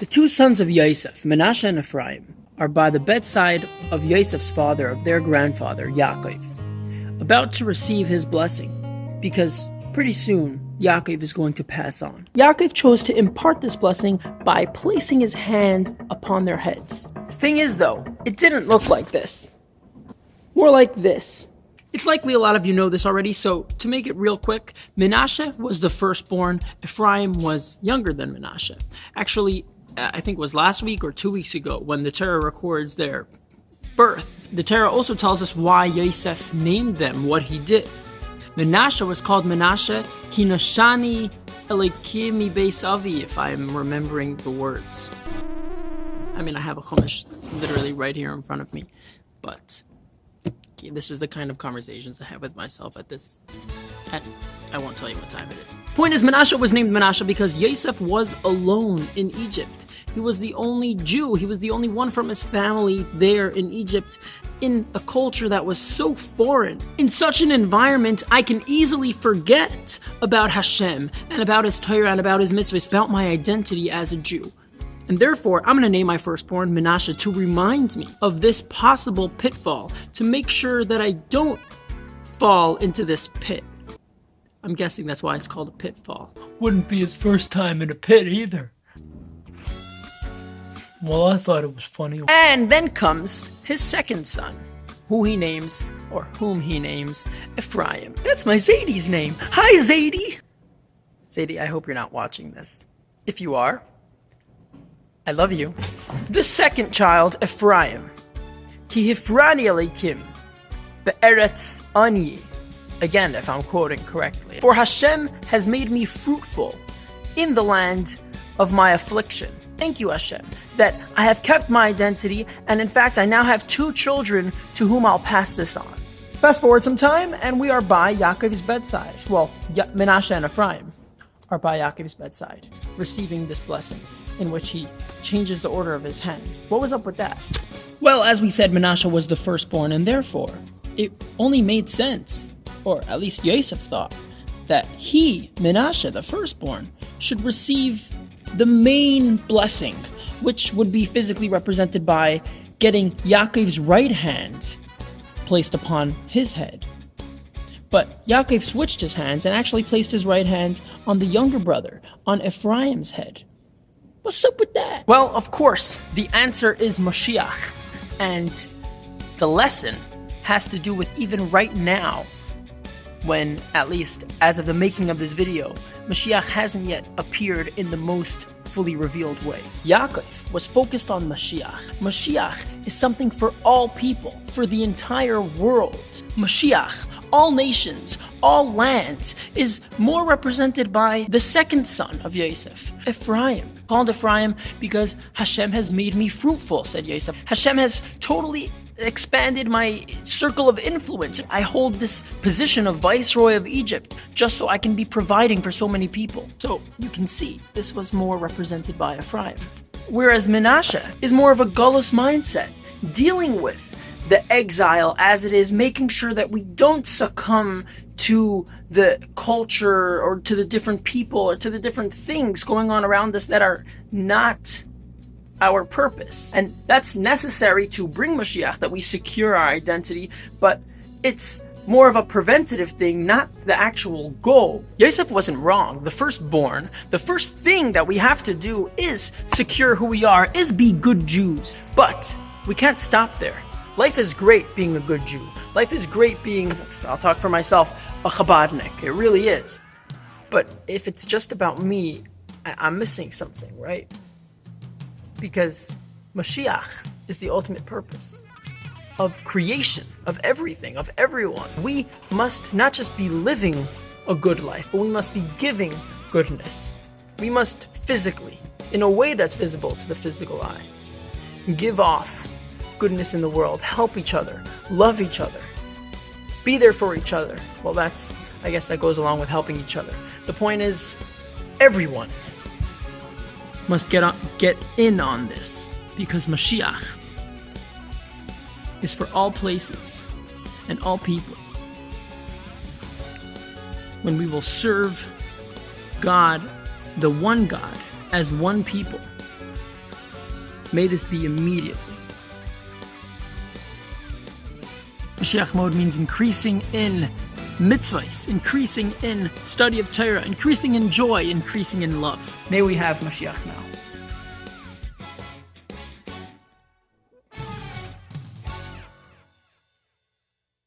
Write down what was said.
The two sons of Yosef, Menashe and Ephraim, are by the bedside of Yosef's father, of their grandfather, Yaakov, about to receive his blessing, because pretty soon, Yaakov is going to pass on. Yaakov chose to impart this blessing by placing his hands upon their heads. The thing is, though, it didn't look like this. More like this. It's likely a lot of you know this already, so to make it real quick, Menashe was the firstborn. Ephraim was younger than Menashe. Actually, I think it was last week or 2 weeks ago when the Torah records their birth. The Torah also tells us why Yosef named them what he did. Menashe was called Menashe Hinashani Elikimi Beis Avi, if I'm remembering the words. I mean, I have a chumash literally right here in front of me, but this is the kind of conversations I have with myself I won't tell you what time it is. Point is, Menashe was named Menashe because Yosef was alone in Egypt. He was the only Jew. He was the only one from his family there in Egypt, in a culture that was so foreign. In such an environment, I can easily forget about Hashem and about his Torah and about his mitzvahs, about my identity as a Jew. And therefore, I'm going to name my firstborn Menashe to remind me of this possible pitfall, to make sure that I don't fall into this pit. I'm guessing that's why it's called a pitfall. Wouldn't be his first time in a pit either. Well, I thought it was funny. And then comes his second son, whom he names Ephraim. That's my Zadie's name. Hi, Zadie. Zadie, I hope you're not watching this. If you are, I love you. The second child, Ephraim. Ki hifrani aleikim be'eretz anyi. Again, if I'm quoting correctly. For Hashem has made me fruitful in the land of my affliction. Thank you, Hashem, that I have kept my identity, and in fact, I now have 2 children to whom I'll pass this on. Fast forward some time, and we are by Yaakov's bedside. Well, Menashe and Ephraim are by Yaakov's bedside, receiving this blessing, in which he changes the order of his hands. What was up with that? Well, as we said, Menashe was the firstborn, and therefore, it only made sense, or at least Yosef thought, that he, Menashe, the firstborn, should receive the main blessing, which would be physically represented by getting Yaakov's right hand placed upon his head. But Yaakov switched his hands and actually placed his right hand on the younger brother, on Ephraim's head. What's up with that? Well, of course, the answer is Moshiach, and the lesson has to do with even right now, when, at least as of the making of this video, Moshiach hasn't yet appeared in the most fully revealed way. Yaakov was focused on Moshiach. Moshiach is something for all people, for the entire world. Moshiach, all nations, all lands, is more represented by the second son of Yosef, Ephraim. Called Ephraim because Hashem has made me fruitful, said Yosef. Hashem has totally expanded my circle of influence. I hold this position of viceroy of Egypt just so I can be providing for so many people. So you can see this was more represented by Ephraim. Whereas Menashe is more of a gullus mindset, dealing with the exile as it is, making sure that we don't succumb to the culture or to the different people or to the different things going on around us that are not our purpose. And that's necessary to bring Moshiach, that we secure our identity, but it's more of a preventative thing, not the actual goal. Yosef wasn't wrong. The firstborn, the first thing that we have to do is secure who we are, is be good Jews. But we can't stop there. Life is great being a good Jew. Life is great being, I'll talk for myself, a Chabadnik. It really is. But if it's just about me, I'm missing something, right? Because Moshiach is the ultimate purpose of creation, of everything, of everyone. We must not just be living a good life, but we must be giving goodness. We must physically, in a way that's visible to the physical eye, give off goodness in the world, help each other, love each other, be there for each other. Well, I guess that goes along with helping each other. The point is, everyone must get in on this, because Moshiach is for all places and all people. When we will serve God, the one God, as one people, May this be immediately. Moshiach mode means increasing in mitzvahs, increasing in study of Torah, increasing in joy, increasing in love. May we have Moshiach now.